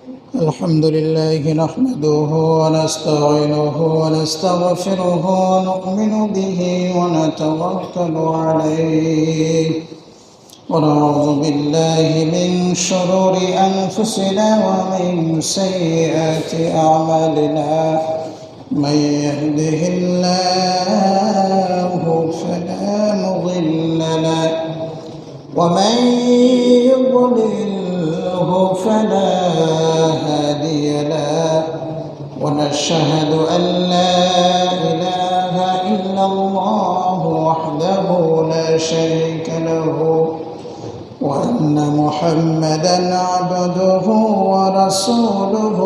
الحمد لله نحمده ونستعينه ونستغفره ونؤمن به ونتوكل عليه ونعوذ بالله من شرور أنفسنا ومن سيئات أعمالنا من يهده الله فلا مضل له ومن يضلله فلا هادي له ونشهد أن لا إله إلا الله وحده لا شريك له وأن محمدًا عبده ورسوله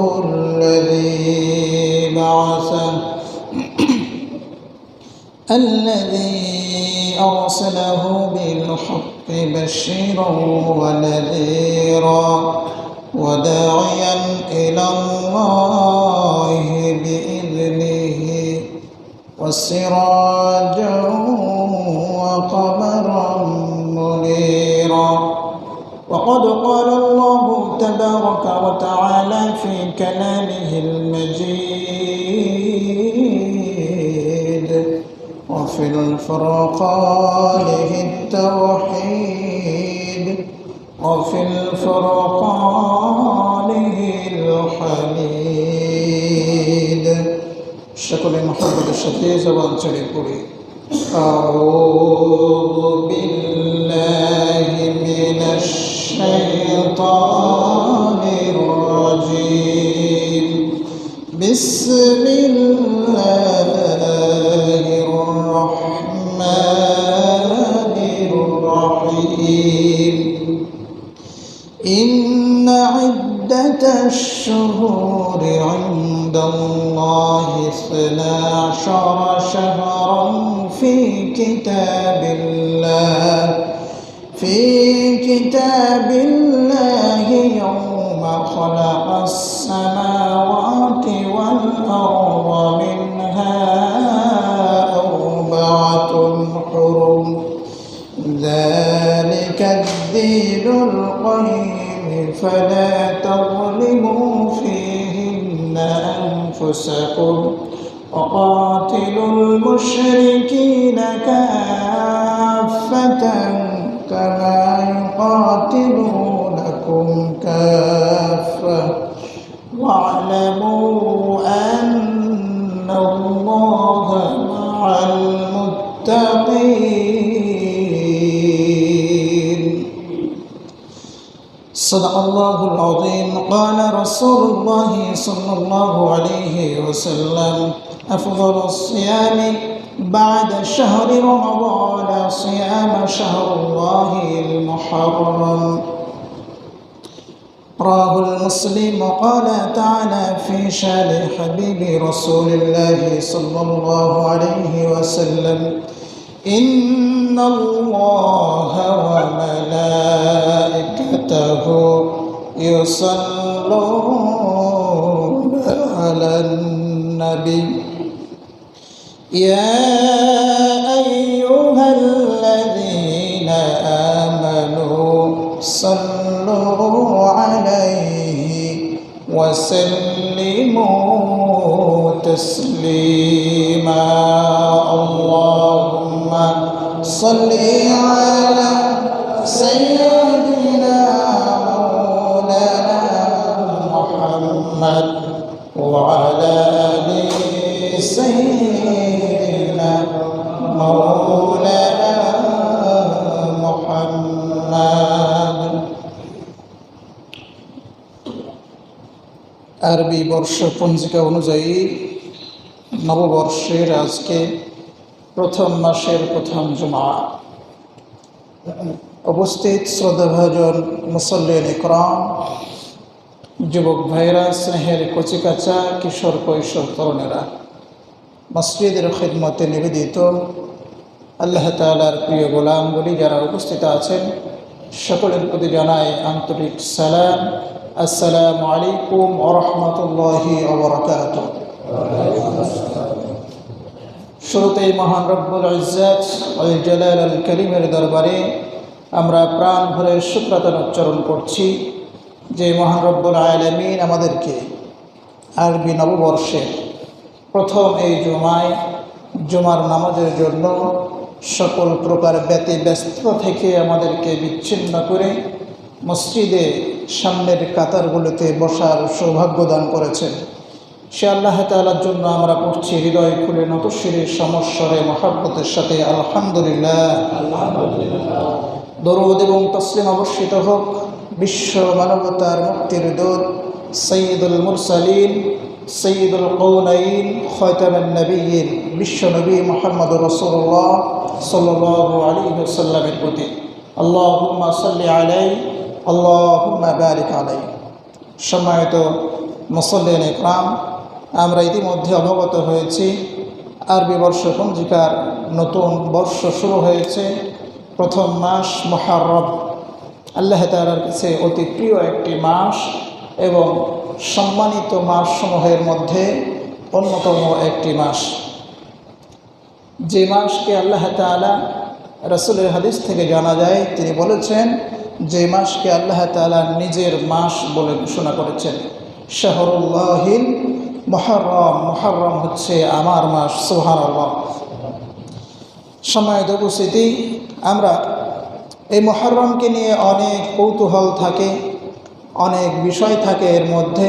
الذي أرسله بالحق بشيرا ونذيرا وداعيا إلى الله بإذنه وسراجا وقمرا منيرا وقد قال الله تبارك وتعالى في كلامه المجيد وفي الفرقان التوحيد وفي الفرقان الحميد شكل محمد الشفيع زبان شريكوري أعوذ بالله من الشيطان الرجيم بسم الله الرحمن الرحيم إن عدة الشهور عند الله 12 شهرا في كتاب الله يوم خلق السماوات والأرض منها 4 حرم ذلك الدين القيم فلا تظلموا فيهن أنفسكم وقاتلوا المشركين كافة كما يقاتلونكم كافة واعلموا أن الله مع المتقين صدق الله العظيم قال رسول الله صلى الله عليه وسلم أفضل الصيام بعد شهر رمضان صيام شهر الله المحرم رواه المسلم وقال تعالى في شان حبيب رسول الله صلى الله عليه وسلم إن الله وملائكته يصلون على النبي يا أيها الذين آمنوا صلوا عليه وسلموا تسليما اللهم صل على سيدنا مولانا محمد وعلى آل سيدنا مولانا محمد আরবি বর্ষ পঞ্জিকা অনুযায়ী নববর্ষের আজকে প্রথম মাসের প্রথম জুমা উপস্থিত শ্রদ্ধাভাজন মুসল্লিন ইকরাম যুবক ভাইরা স্নেহের কচিকাচা কিশোর কৈশোর তরুণেরা মসজিদের খিদমতে নিবেদিত আল্লাহ তাআলার প্রিয় গোলামগুলি যারা উপস্থিত আছেন সকলের প্রতি জানাই আন্তরিক সালাম আসসালামু আলাইকুম ওয়া রাহমাতুল্লাহি ওয়া বারাকাতুহু শুরুতেই মহান রব্বুল ইজ্জত ওয়াল জালাল আল কারীমের দরবারে আমরা প্রাণ ভরে শুকরানা উচ্চারণ করছি যে মহান রব্বুল আলামিন আমাদেরকে আরবি নববর্ষের প্রথম এই জুমার নামাজের জন্য সকল প্রকার ব্যতিব্যস্ত থেকে আমাদেরকে বিচ্ছিন্ন করে মসজিদে সামনের কাতারগুলোতে বসার সৌভাগ্য দান করেছেন। সে আল্লাহ তাআলার জন্য আমরা পড়ছি হৃদয় খুলে নতশিরের সমস্বরে মহাব্বতের সাথে আলহামদুলিল্লাহ। দরুদ এবং তসলিম অবশ্যিত হোক বিশ্ব মানবতার মুক্তির দূত সৈয়দুল মুরসালিন সৈয়দুল কওনাইন খাতামুন নবিয়্যিন বিশ্বনবী মুহাম্মদুর রাসূলুল্লাহ সাল্লাল্লাহু আলাইহি ওয়াসাল্লামের প্রতি। আল্লাহুম্মা সাল্লি আলাইহি আল্লাহুম্মা বারিক আলাইহি। সম্মানিত মুসল্লিন ইকরাম, আমরা ইতিমধ্যে অবগত হয়েছি আরবি বর্ষপঞ্জিকার নতুন বর্ষ শুরু হয়েছে। প্রথম মাস মুহররম, আল্লাহ তাআলার কাছে অতি প্রিয় একটি মাস এবং সম্মানিত মাসসমূহের মধ্যে অন্যতম একটি মাস। যে মাসকে আল্লাহ তাআলা রাসূলের হাদিস থেকে জানা যায়, তিনি বলেছেন যে মাসকে আল্লাহ তাআলা নিজের মাস বলে ঘোষণা করেছেন, শাহরুল্লাহিল মুহররম। মুহররম হচ্ছে আমার মাস। সুবহানাল্লাহ। সম্মানিত উপস্থিতি, আমরা এই মুহররমকে নিয়ে অনেক কৌতূহল থাকে, অনেক বিষয় থাকে এর মধ্যে।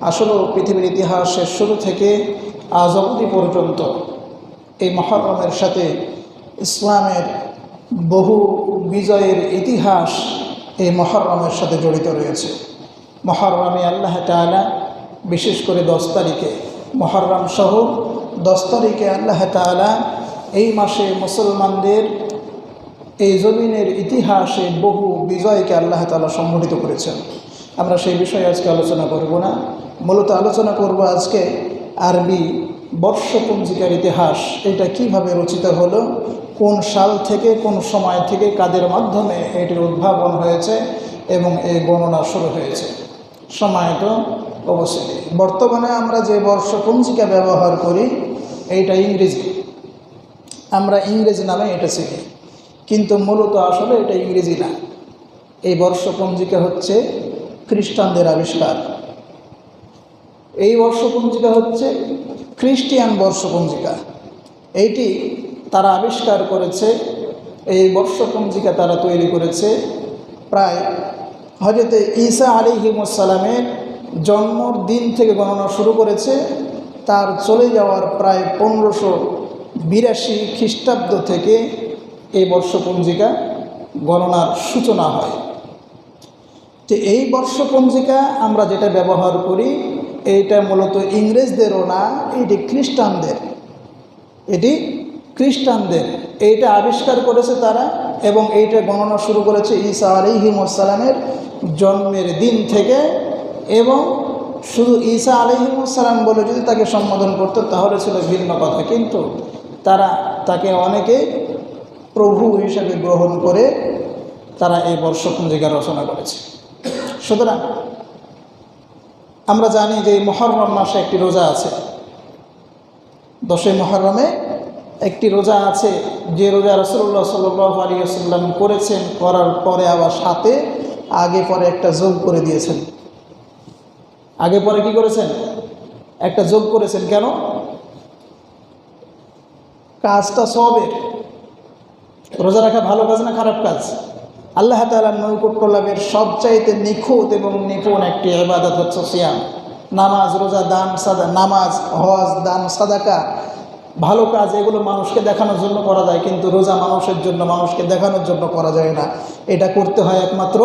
আসলে পৃথিবীর ইতিহাসের শুরু থেকে আজ অবধি পর্যন্ত এই মুহররমের সাথে ইসলামের বহু বিজয়ের ইতিহাস এই মুহররমের সাথে জড়িত রয়েছে। মুহররমে আল্লাহ তাআলা বিশেষ করে 10 তারিখে, মুহররম সহ 10 তারিখে আল্লাহ তাআলা এই মাসে মুসলমানদের এই জমিনের ইতিহাসে বহু বিজয়কে আল্লাহ তাআলা সংগঠিত করেছেন। আমরা সেই বিষয়ে আজকে আলোচনা করব না, মূলত আলোচনা করব আজকে আরবি বর্ষপঞ্জিকার ইতিহাস। এটা কিভাবে রচিত হলো, কোন সাল থেকে, কোন সময় থেকে, কাদের মাধ্যমে এটির উদ্ভাবন হয়েছে এবং এই গণনা শুরু হয়েছে। সম্মানিত উপস্থিতি, বর্তমানে আমরা যে বর্ষপঞ্জিকা ব্যবহার করি এইটা ইংরেজি, আমরা ইংরেজি নামে এটা শিখি, কিন্তু মূলত আসলে এটা ইংরেজি না। এই বর্ষপঞ্জিকা হচ্ছে খ্রিস্টানদের আবিষ্কার। এই বর্ষপঞ্জিকা হচ্ছে খ্রিস্টিয়ান বর্ষপঞ্জিকা। এইটি তারা আবিষ্কার করেছে, এই বর্ষপঞ্জিকা তারা তৈরি করেছে প্রায় হযরত ঈসা আলাইহিস সালামের জন্মর দিন থেকে গণনা শুরু করেছে। তার চলে যাওয়ার প্রায় 1582 খ্রিস্টাব্দ থেকে এই বর্ষপঞ্জিকা গণনার সূচনা হয়। তো এই বর্ষপঞ্জিকা আমরা যেটা ব্যবহার করি এইটা মূলত ইংরেজদেরও না, এটি খ্রিস্টানদের। এইটা আবিষ্কার করেছে তারা এবং এইটা গণনা শুরু করেছে ঈসা আলাইহিস সালামের জন্মের দিন থেকে। এবং শুধু ঈসা আলাইহিস সালাম বলে যদি তাকে সম্বোধন করতো তাহলে ছিল ভিন্ন কথা, কিন্তু তারা তাকে অনেকে প্রভু হিসেবে গ্রহণ করে তারা এই বর্ষপঞ্জিকা রচনা করেছে। সুতরাং আমরা জানি যে এই মুহররম মাসে একটি রোজা আছে, 10 মুহররমে একটি রোজা আছে, যে রোজা রাসূলুল্লাহ সাল্লাল্লাহু আলাইহি ওয়াসাল্লাম করেছেন, করার পরে আবার সাথে আগে পরে একটা যোগ করে দিয়েছেন। আগে পরে কি করেছেন? একটা যোগ করেছেন। কেন? কাজটা সওয়াবের। রোজা রাখা ভালো কাজ না খারাপ কাজ? আল্লাহ তাআলার নৈকট্য লাভের সবচাইতে নিখুঁত এবং নিপুণ একটি ইবাদত হচ্ছে সিয়াম। নামাজ, রোজা, দান, নামাজ, হজ, দান, সাদাকা, ভালো কাজ, এগুলো মানুষকে দেখানোর জন্য করা যায়, কিন্তু রোজা মানুষের জন্য, মানুষকে দেখানোর জন্য করা যায় না। এটা করতে হয় একমাত্র,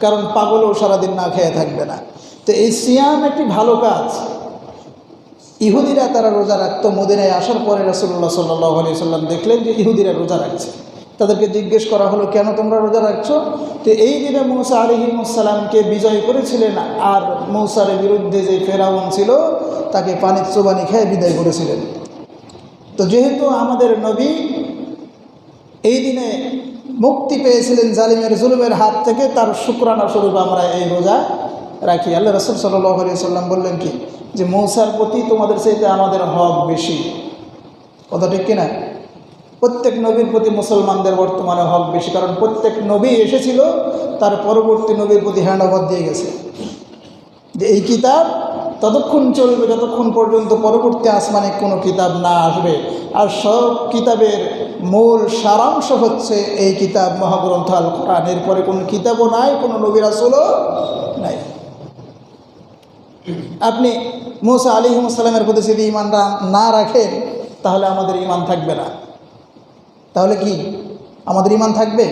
কারণ পাগলও সারাদিন না খেয়ে থাকবে না। তো এই সিয়াম একটি ভালো কাজ। ইহুদিরা তারা রোজা রাখতো। মদিনায় আসার পরে রাসূলুল্লাহ সাল্লাল্লাহু আলাইহি সাল্লাম দেখলেন যে ইহুদিরা রোজা রাখছে। তাদেরকে জিজ্ঞেস করা হলো, কেন তোমরা রোজা রাখছো? তো এই দিনে মূসা আলাইহিস সালামকে বিজয় করেছিলেন, আর মূসার বিরুদ্ধে যে ফেরাউন ছিল তাকে পানির চোবানি খেয়ে বিদায় করেছিলেন। তো যেহেতু আমাদের নবী এই দিনে মুক্তি পেয়েছিলেন জালিমের জুলুমের হাত থেকে, তার শুকরানা স্বরূপ আমরা এই রোজা রাখি। আল্লাহ রাসূল সাল্লাল্লাহু আলাইহি সাল্লাম বললেন কি, যে মূসার প্রতি তোমাদের চাইতে আমাদের হক বেশি। কথা ঠিক কিনা? প্রত্যেক নবীর প্রতি মুসলমানদের বর্তমানে হক বেশি, কারণ প্রত্যেক নবী এসেছিল তার পরবর্তী নবীর প্রতি হ্যান্ডওভার দিয়ে গেছে যে এই কিতাব ততক্ষণ চলবে যতক্ষণ পর্যন্ত পরবর্তী আসমানে কোনো কিতাব না আসবে। আর সব কিতাবের মূল সারাংশ হচ্ছে এই কিতাব মহাগ্রন্থ আল কোরআন। এরপরে কোনো কিতাবও নাই, কোনো নবী রাসূলও নাই। আপনি মুসা আলাইহিস সালামের প্রতি যদি ঈমান না রাখেন তাহলে আমাদের ঈমান থাকবে না। তাহলে কি আমাদের ঈমান থাকবে?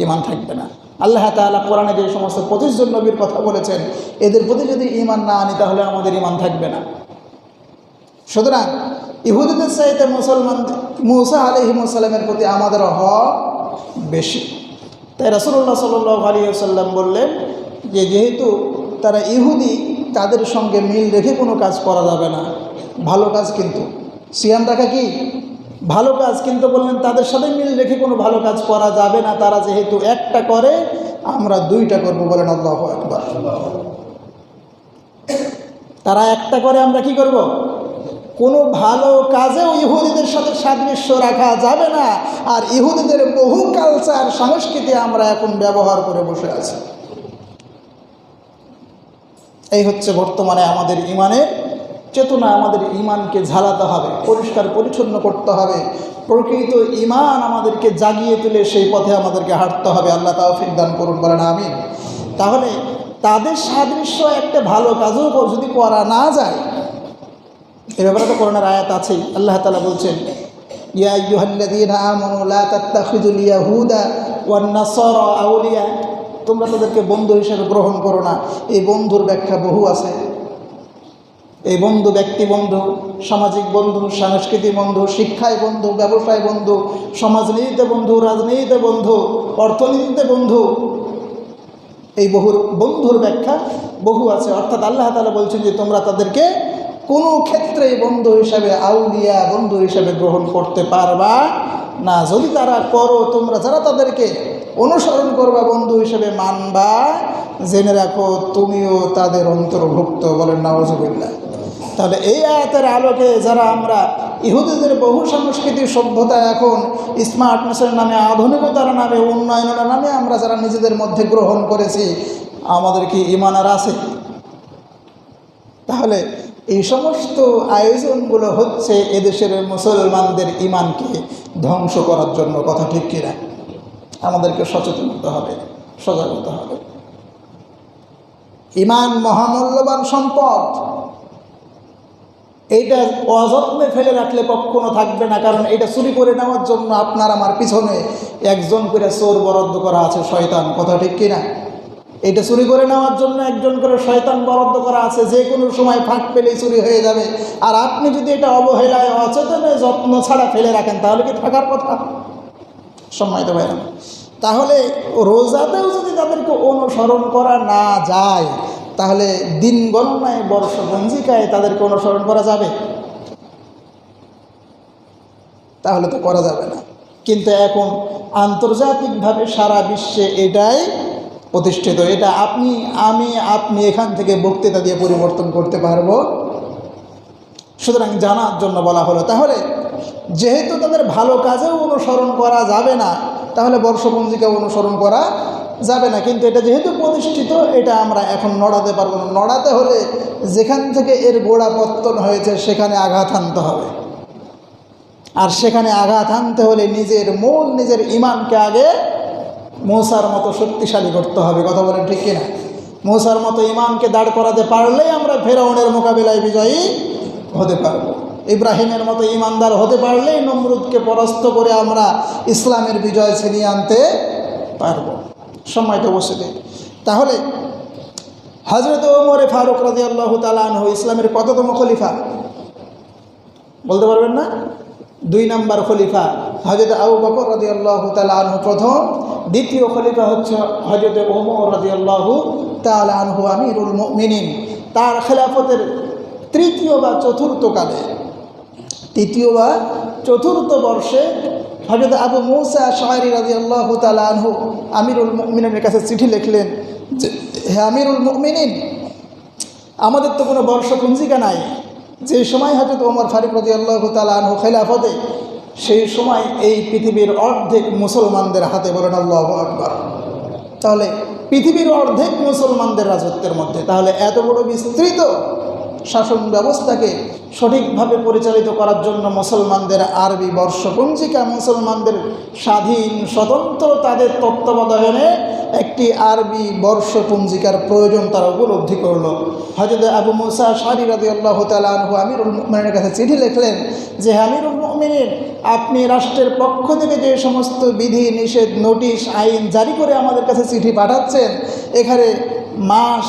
ঈমান থাকবে না। আল্লাহ তাআলা কোরআনে যে সমস্ত 25 জন নবীর কথা বলেছেন, এদের প্রতি যদি ঈমান না আনি তাহলে আমাদের ঈমান থাকবে না। সুতরাং ইহুদিদের চাইতে মুসা আলাইহিস সালামের প্রতি আমাদের হক বেশি। তাই রাসূলুল্লাহ সাল্লাল্লাহু আলাইহি ওয়াসাল্লাম বললেন যে যেহেতু তারা ইহুদি, তাদের সঙ্গে মিল রেখে কোনো কাজ করা যাবে না। ভালো কাজ কিন্তু সিয়াম রাখা কি ভালো কাজ, কিন্তু বললেন তাদের সাথে মিল রেখে কোনো ভালো কাজ করা যাবে না। তারা যেহেতু একটা করে, আমরা দুইটা করব, বলেন আল্লাহু আকবার। তারা একটা করে, আমরা কি করব? কোনো ভালো কাজেও ইহুদিদের সাথে সাদৃশ্য রাখা যাবে না। আর ইহুদিদের বহু কালচার সংস্কৃতি আমরা এখন ব্যবহার করে বসে আছি। এই হচ্ছে বর্তমানে আমাদের ঈমানের চেতনা। আমাদের ঈমানকে ঝালাতে হবে, পরিষ্কার পরিচ্ছন্ন করতে হবে। প্রকৃত ঈমান আমাদেরকে জাগিয়ে তুলে সেই পথে আমাদেরকে হাঁটতে হবে। আল্লাহ তাওফিক দান করুন, বলেন আমিন। তাহলে তাদের সাদৃশ্য একটা ভালো কাজও যদি করা না যায়, এ ব্যাপারে তো কোরআনের আয়াত আছেই। আল্লাহ তাআলা বলছেন, ইয়া আইয়ুহাল্লাযীনা আমানু লা তাত্তাখিযুল ইয়াহুদা ওয়ান নাসারা আউলিয়া, তোমরা তাদেরকে বন্ধু হিসেবে গ্রহণ করো না। এই বন্ধুর ব্যাখ্যা বহু আছে। এই বন্ধু ব্যক্তি বন্ধু, সামাজিক বন্ধু, সাংস্কৃতিক বন্ধু, শিক্ষায় বন্ধু, ব্যবসায় বন্ধু, সমাজনীতিতে বন্ধু, রাজনীতিতে বন্ধু, অর্থনীতিতে বন্ধু। এই বন্ধুর ব্যাখ্যা বহু আছে। অর্থাৎ আল্লাহ তাআলা বলছেন যে তোমরা তাদেরকে কোনো ক্ষেত্রেই বন্ধু হিসাবে, আউলিয়া বন্ধু হিসাবে গ্রহণ করতে পারবা না। যদি তারা করো, তোমরা যারা তাদেরকে অনুসরণ করবা, বন্ধু হিসেবে মানবা, জেনে রাখো তুমিও তাদের অন্তর্ভুক্ত, বলেন নাউযুবিল্লাহ। তাহলে এই আয়াতের আলোকে যারা আমরা ইহুদিদের বহু সাংস্কৃতিক সভ্যতা, এখন স্মার্টনেসের নামে, আধুনিকতার নামে, উন্নয়নের নামে আমরা যারা নিজেদের মধ্যে গ্রহণ করেছি, আমাদের কি ঈমান আর আছে? তাহলে এই সমস্ত আয়োজনগুলো হচ্ছে এদেশের মুসলমানদের ঈমানকে ধ্বংস করার জন্য। কথা ঠিক কিনা? আমাদেরকে সচেতন হতে হবে, সজাগ হতে হবে। ঈমান মহামূল্যবান সম্পদ। এইটা অযত্নে ফেলে রাখলে কখনো থাকবে না। কারণ এটা চুরি করে নেওয়ার জন্য আপনার আমার পিছনে একজন করে চোর বরাদ্দ করা আছে, শয়তান। কথা ঠিক কিনা? এটা চুরি করে নেওয়ার জন্য একজন করে শয়তান বরাদ্দ করা আছে। যে কোনো সময় ফাঁক পেলেই চুরি হয়ে যাবে। আর আপনি যদি এটা অবহেলায়, অচেতনে, যত্ন ছাড়া ফেলে রাখেন, তাহলে কি থাকার কথা? সম্মানিত ভাইরা, তাহলে রোজাতেও যদি তাদেরকে অনুসরণ করা না যায়, তাহলে দিন গণনায়, বর্ষপঞ্জিকায় তাদেরকে অনুসরণ করা যাবে? তাহলে তো করা যাবে না। কিন্তু এখন আন্তর্জাতিকভাবে সারা বিশ্বে এটাই প্রতিষ্ঠিত। এটা আপনি এখান থেকে বক্তৃতা দিয়ে পরিবর্তন করতে পারবো। সুতরাং জানার জন্য বলা হলো। তাহলে যেহেতু তাদের ভালো কাজেও অনুসরণ করা যাবে না, তাহলে বর্ষপঞ্জিকা অনুসরণ করা যাবে না। কিন্তু এটা যেহেতু প্রতিষ্ঠিত, এটা আমরা এখন নড়াতে পারবো না। নড়াতে হলে যেখান থেকে এর গোড়া পত্তন হয়েছে সেখানে আঘাত আনতে হবে। আর সেখানে আঘাত আনতে হলে নিজের ঈমানকে আগে মূসার মতো শক্তিশালী করতে হবে। কথা বলেন ঠিক কিনা? মূসার মতো ঈমানকে দাঁড় করাতে পারলেই আমরা ফেরাউনের মোকাবিলায় বিজয়ী হতে পারবো। ইব্রাহিমের মতো ঈমানদার হতে পারলেই নমরুদকে পরাস্ত করে আমরা ইসলামের বিজয় ছিনিয়ে আনতে পারবো। সম্মানিত উপস্থিতি, তাহলে হযরত ওমর ফারুক রাদিয়াল্লাহু তাআলা আনহু ইসলামের কততম খলিফা বলতে পারবেন না? 2 নম্বর খলিফা হযরত আবু বকর রাদিয়াল্লাহু তাআলা আনহু প্রথম, দ্বিতীয় খলিফা হচ্ছে হযরত ওমর রাদিয়াল্লাহু তাআলা আনহু আমিরুল মুমিনিন। তার খেলাফতের তৃতীয় বা চতুর্থ বর্ষে হযরত আবু মুসা আশআরী রাদিয়াল্লাহু তাআলা আনহু আমিরুল মুমিনিনের কাছে চিঠি লিখলেন যে, হে আমিরুল মুমিনিন, আমাদের তো কোনো বর্ষপঞ্জিকা নাই। যে সময় হযরত ওমর ফারুক রাদিয়াল্লাহু তাআলা আনহু খেলাফতে সেই সময় এই পৃথিবীর অর্ধেক মুসলমানদের হাতে, বলেন আল্লাহু আকবার। তাহলে পৃথিবীর অর্ধেক মুসলমানদের রাজত্বের মধ্যে, তাহলে এত বড় বিস্তৃত শাসন ব্যবস্থাকে সঠিকভাবে পরিচালিত করার জন্য মুসলমানদের আরবি বর্ষপঞ্জিকা, মুসলমানদের স্বাধীন স্বতন্ত্র তাদের তত্ত্বাবধানে একটি আরবি বর্ষপঞ্জিকার প্রয়োজন তারা উপলব্ধি করল। হযরত আবু মুসা আশআরী রাদিয়াল্লাহু তাআলা আনহু আমিরুল মুমিনিনের কাছে চিঠি লিখলেন যে, আমিরুল মুমিনিন, আপনি রাষ্ট্রের পক্ষ থেকে যে সমস্ত বিধি নিষেধ, নোটিশ, আইন জারি করে আমাদের কাছে চিঠি পাঠাচ্ছেন, এখানে মাস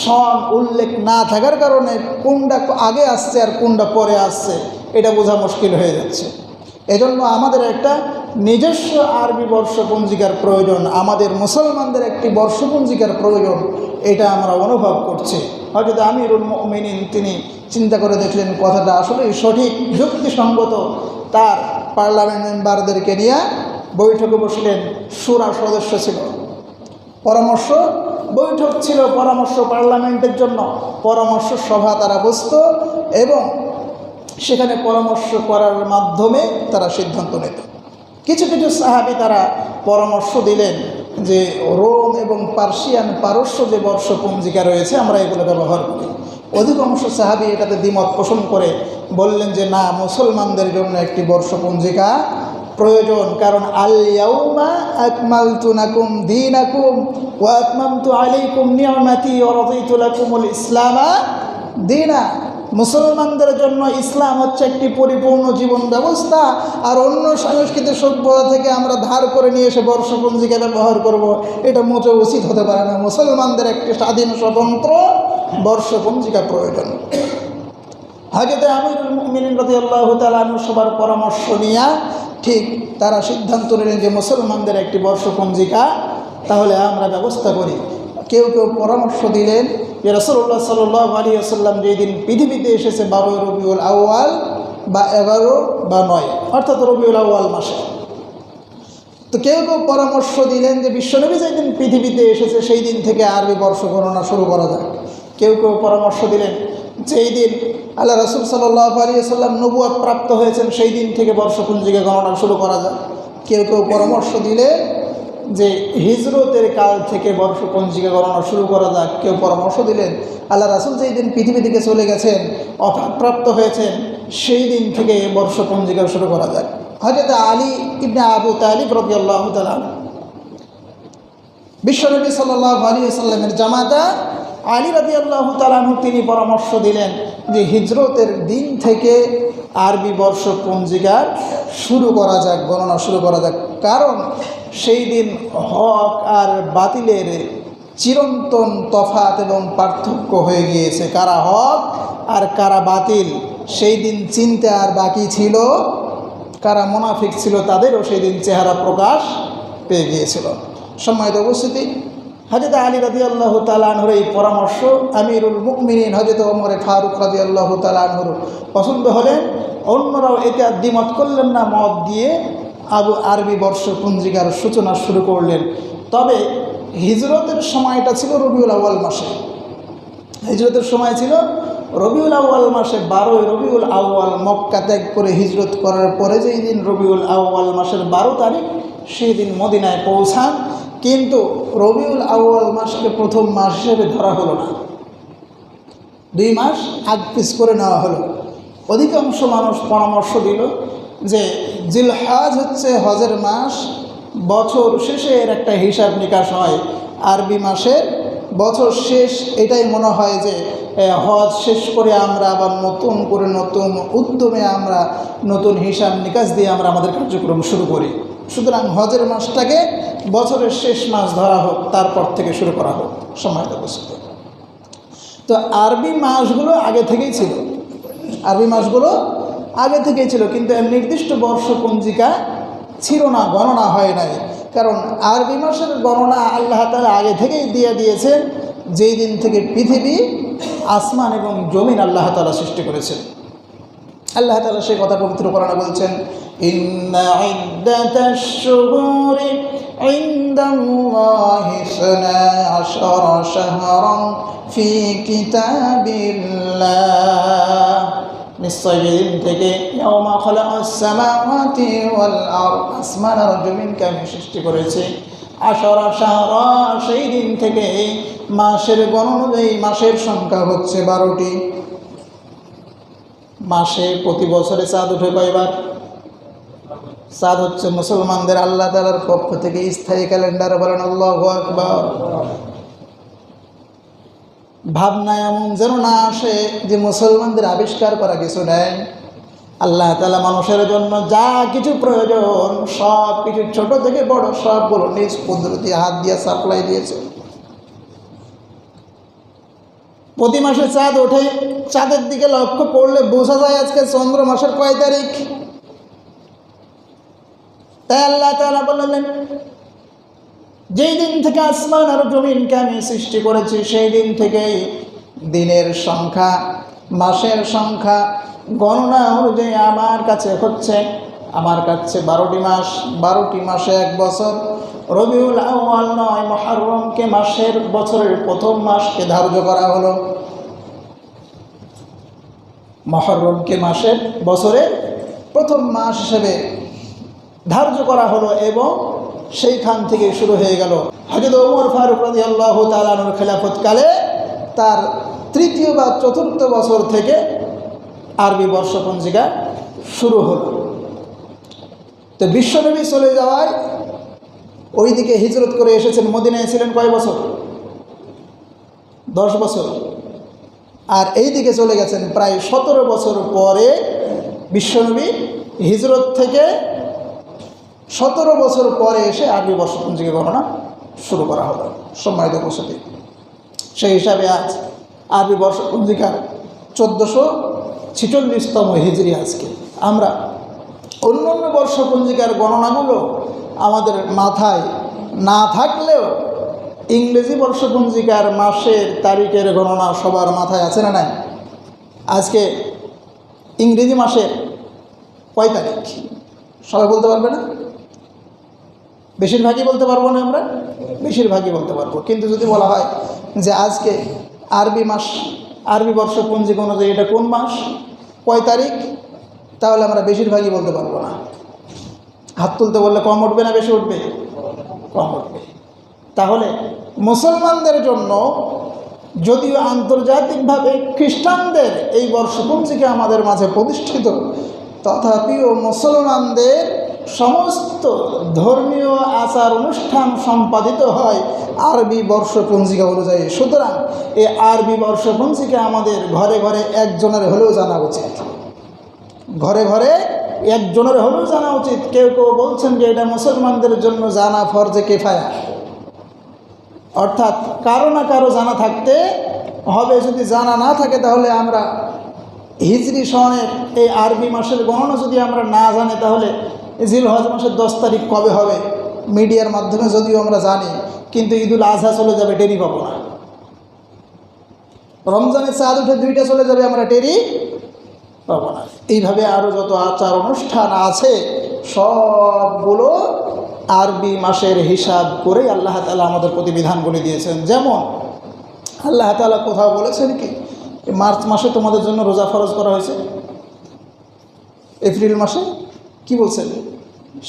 সন উল্লেখ না থাকার কারণে কোনটা আগে আসছে আর কোনটা পরে আসছে এটা বোঝা মুশকিল হয়ে যাচ্ছে। এজন্য আমাদের একটা নিজস্ব আরবি বর্ষপঞ্জিকার প্রয়োজন, আমাদের মুসলমানদের একটি বর্ষপঞ্জিকার প্রয়োজন, এটা আমরা অনুভব করছি। হয়তো আমিরুল মুমিনিন তিনি চিন্তা করে দেখলেন কথাটা আসলেই সঠিক, যুক্তিসঙ্গত। তার পার্লামেন্ট মেম্বারদেরকে নিয়ে বৈঠকে বসলেন। শুরা সদস্য ছিল, পরামর্শ বৈঠক ছিল, পরামর্শ পার্লামেন্টের জন্য পরামর্শ সভা তারা বসত এবং সেখানে পরামর্শ করার মাধ্যমে তারা সিদ্ধান্ত নিত। কিছু কিছু সাহাবী তারা পরামর্শ দিলেন যে রোম এবং পারস্য যে বর্ষপঞ্জিকা রয়েছে আমরা এগুলো ব্যবহার করি। অধিকাংশ সাহাবী এটাতে দ্বিমত পোষণ করে বললেন যে না, মুসলমানদের জন্য একটি বর্ষপঞ্জিকা প্রয়োজন। কারণ আল ইয়াউমা আকমালতু লাকুম দীনাকুম ওয়া আতমামতু আলাইকুম নি'মাতি ওয়া রাদিতু লাকুমুল ইসলামা দীনা। মুসলমানদের জন্য ইসলাম হচ্ছে একটি পরিপূর্ণ জীবন ব্যবস্থা, আর অন্য সংস্কৃতি সভ্যতা থেকে আমরা ধার করে নিয়ে এসে বর্ষপঞ্জিকা ব্যবহার করব, এটা মোটেও উচিত হতে পারে না। মুসলমানদের একটি স্বাধীন স্বতন্ত্র বর্ষপঞ্জিকা প্রয়োজন। হযরত আমিরুল মুমিনিন রাদিয়াল্লাহু তাআলা আনহু সবার পরামর্শ নিয়ে ঠিক তারা সিদ্ধান্ত নিলেন যে মুসলমানদের একটি বর্ষপঞ্জিকা তাহলে আমরা ব্যবস্থা করি। কেউ কেউ পরামর্শ দিলেন যে রাসূলুল্লাহ সাল্লাল্লাহু আলাইহি ওয়াসাল্লাম যেই দিন পৃথিবীতে এসেছে 12 রবিউল আউয়াল বা 11 বা 9 অর্থাৎ রবিউল আউয়াল মাসে। তো কেউ কেউ পরামর্শ দিলেন যে বিশ্বনবী যেই দিন পৃথিবীতে এসেছে সেই দিন থেকে আরবি বর্ষ গণনা শুরু করা যায়। কেউ কেউ পরামর্শ দিলেন যেই দিন আল্লাহ রাসূল সাল্লাল্লাহু আলাইহি ওয়াসাল্লাম নবুয়ত প্রাপ্ত হয়েছেন সেই দিন থেকে বর্ষপঞ্জিকা গণনা শুরু করা যায়। কেউ কেউ পরামর্শ দিলেন যে হিজরতের কাল থেকে বর্ষপঞ্জিকা গণনা শুরু করা যাক। কেউ পরামর্শ দিলেন আল্লাহ রাসূল যেই দিন পৃথিবী থেকে চলে গেছেন, প্রাপ্ত হয়েছেন, সেই দিন থেকে বর্ষপঞ্জিকা শুরু করা যাক। হযরত আলী ইবনে আবু তালিব রাদিয়াল্লাহু তাআলা বিশ্বনবী সাল্লাল্লাহু আলাইহি ওয়াসাল্লামের জামাতা আলী রাদিয়াল্লাহু তাআলা তিনি পরামর্শ দিলেন যে হিজরতের দিন থেকে আরবি বর্ষপঞ্জিকা শুরু করা যাক, গণনা শুরু করা যাক। কারণ সেই দিন হক আর বাতিলের চিরন্তন তফাৎ এবং পার্থক্য হয়ে গিয়েছে। কারা হক আর কারা বাতিল সেই দিন চিনতে আর বাকি ছিল। কারা মুনাফিক ছিল তাদেরও সেই দিন চেহারা প্রকাশ পেয়ে গিয়েছিল। সম্মানিত উপস্থিতি, হযরত আলী রাদিয়াল্লাহু তাআলা আনহুর এই পরামর্শ আমিরুল মুমিনিন হযরত ওমর ফারুক রাদিয়াল্লাহু তাআলা আনহুর পছন্দ হলেন। অন্যরাও এতে আর দ্বিমত করলেন না, মত দিয়ে আরবি বর্ষপঞ্জিকার সূচনা শুরু করলেন। তবে হিজরতের সময়টা ছিল রবিউল আউয়াল মাসে। হিজরতের সময় ছিল রবিউল আউয়াল মাসে 12 রবিউল আউয়াল মক্কা ত্যাগ করে হিজরত করার পরে যেই দিন রবিউল আউয়াল মাসের 12 তারিখ সেই দিন মদিনায় পৌঁছান। কিন্তু রবিউল আউয়াল মাসকে প্রথম মাস হিসেবে ধরা হলো না, 2 মাস আগ পিছ করে নেওয়া হলো। অধিকাংশ মানুষ পরামর্শ দিল যে জিলহজ হচ্ছে হজের মাস, বছর শেষে এর একটা হিসাব নিকাশ হয়। আরবি মাসের বছর শেষ, এটাই মনে হয় যে হজ শেষ করে আমরা আবার নতুন করে নতুন উদ্যমে আমরা নতুন হিসাব নিকাশ দিয়ে আমরা আমাদের কার্যক্রম শুরু করি। সুতরাং হজের মাসটাকে বছরের শেষ মাস ধরা হোক, তারপর থেকে শুরু করা হোক। সময় উপস্থিত। তো আরবি মাসগুলো আগে থেকেই ছিল, আরবি মাসগুলো আগে থেকেই ছিল, কিন্তু এর নির্দিষ্ট বর্ষপঞ্জিকা ছিল না, গণনা হয় নাই। কারণ আরবি মাসের গণনা আল্লাহ তাআলা আগে থেকেই দিয়ে দিয়েছেন যেই দিন থেকে পৃথিবী, আসমান এবং জমিন আল্লাহ তাআলা সৃষ্টি করেছেন। আল্লাহ তাআলা সেই কথা পবিত্র কোরআনে বলছেন, ইন্না ইদ্দাতাশ শুহুরি ইনদাল্লাহি 12 শাহরান ফি কিতাবিল্লাহ। নিশ্চয় যেদিন থেকে ইয়াউমা খালাকাস সামাওয়াতি ওয়াল আরদ, আসমান আর জমিনকে আমি সৃষ্টি করেছি, আশরা শাহরা, সেই দিন থেকে এই মাসের গণনা অনুযায়ী মাসের সংখ্যা হচ্ছে 12টি। মাসে প্রতি বছরে চাঁদ ওঠে কয়বার? চাঁদ হচ্ছে মুসলমানদের আল্লাহ তাআলার পক্ষ থেকে স্থায়ী ক্যালেন্ডার। বলেন আল্লাহু আকবার। ভাবনা এমন যেন না আসে যে মুসলমানদের আবিষ্কার করা কিছু নেই। আল্লাহ তাআলা মানুষের জন্য যা কিছু প্রয়োজন সব কিছু ছোট থেকে বড় সবগুলো নিজ কুদরতি হাত দিয়ে সাপ্লাই দিয়েছে। প্রতি মাসে চাঁদ ওঠে, চাঁদের দিকে লক্ষ্য করলে বোঝা যায় আজকে চন্দ্র মাসের কয় তারিখ। তাই আল্লাহ তাআলা বললেন, যেই দিন থেকে আসমান আর জমিনকে আমি সৃষ্টি করেছি সেই দিন থেকেই দিনের সংখ্যা, মাসের সংখ্যা গণনা অনুযায়ী আমার কাছে হচ্ছে, আমার কাছে 12টি মাস, 12টি মাসে 1 বছর। রবিউল আউয়াল নয়, মুহররমকে মাসের বছরের প্রথম মাসকে ধার্য করা হলো। মুহররমকে মাসের বছরের প্রথম মাস হিসেবে ধার্য করা হলো এবং সেইখান থেকে শুরু হয়ে গেল হযরত ওমর ফারুক রাদিয়াল্লাহু তাআলা আনহুর খেলাফতকালে তার 3য় বা 4র্থ বছর থেকে আরবি বর্ষপঞ্জিকা শুরু হলো। তো বিশ্বনবী চলে যাওয়ায় ওইদিকে হিজরত করে এসেছেন, মদিনায় ছিলেন কয় বছর? 10 বছর। আর এই দিকে চলে গেছেন প্রায় 17 বছর পরে। বিশ্বনবী হিজরত থেকে 17 বছর পরে এসে আরবি বর্ষপঞ্জিকা গণনা শুরু করা হলো। সম্মানিত উপস্থিতি, সেই হিসাবে আজ আরবি বর্ষপঞ্জিকার 1446তম হিজরি। আজকে আমরা অন্য অন্য বর্ষপঞ্জিকার গণনাগুলো আমাদের মাথায় না থাকলেও ইংরেজি বর্ষপঞ্জিকার মাসের তারিখের গণনা সবার মাথায় আছে না নাই? আজকে ইংরেজি মাসের কয় তারিখ সবাই বলতে পারবে না? বেশিরভাগই বলতে পারবো না আমরা? বেশিরভাগই বলতে পারবো, কিন্তু যদি বলা হয় যে আজকে আরবি মাস, আরবি বর্ষপঞ্জিকা অনুযায়ী এটা কোন মাস, কয় তারিখ, তাহলে আমরা বেশিরভাগই বলতে পারবো না। হাত তুলতে বললে কম উঠবে না বেশি উঠবে? কম উঠবে। তাহলে মুসলমানদের জন্য যদিও আন্তর্জাতিকভাবে খ্রিস্টানদের এই বর্ষপঞ্জিকা আমাদের মাঝে প্রতিষ্ঠিত, তথাপিও মুসলমানদের সমস্ত ধর্মীয় আচার অনুষ্ঠান সম্পাদিত হয় আরবি বর্ষপঞ্জিকা অনুযায়ী। সুতরাং এই আরবি বর্ষপঞ্জিকা আমাদের ঘরে ঘরে একজনের হলেও জানা উচিত, ঘরে ঘরে একজনের হলেও জানা উচিত। কেউ কেউ বলছেন যে এটা মুসলমানদের জন্য জানা ফরজে কিফায়া, অর্থাৎ কারো না কারো জানা থাকতে হবে। যদি জানা না থাকে তাহলে আমরা হিজরি সনের এই আরবি মাসের গণনা যদি আমরা না জানি তাহলে জিলহজ মাসের 10 তারিখ কবে হবে মিডিয়ার মাধ্যমে যদিও আমরা জানি, কিন্তু ঈদুল আজহা চলে যাবে, টেরি পাবো না। রমজানের চাঁদ উঠে 2টা চলে যাবে, আমরা টেরি পাবো না। এইভাবে আরও যত আচার অনুষ্ঠান আছে সবগুলো আরবি মাসের হিসাব করেই আল্লাহ তাআলা আমাদের প্রতিবিধানগুলি দিয়েছেন। যেমন আল্লাহ তাআলা কোথাও বলেছেন কি মার্চ মাসে তোমাদের জন্য রোজা ফরজ করা হয়েছে, এপ্রিল মাসে কি বলছেন?